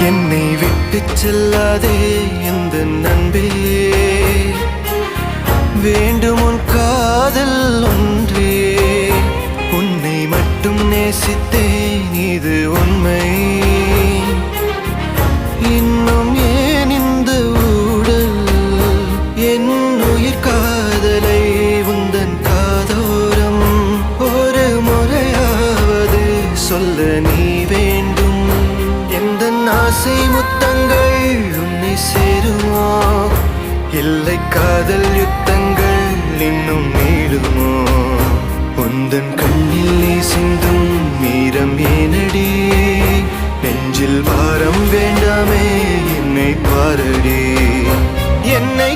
என்னை விட்டு செல்லாதே எந்த நண்பே, வேண்டும் உன் காதல் ஒன்றே. உன்னை மட்டும் நேசித்தேன் இது உண்மை. இன்னும் ஏன் இந்த ஊடல் என் உயிர் காதலை உந்தன் காதோரம் ஒரு முறையாவது சொல்ல நீ வேண்டும். எந்த ஆசை முத்தங்கள் உன்னை சேருமோ, இல்லை காதல் யுத்தங்கள் இன்னும் நீடுமோ. உந்தன் கண்ணில் நீ சிந்தும் மீரம் ஏனடி, நெஞ்சில் பாரம் வேண்டாமே என்னை பாரடி. என்னை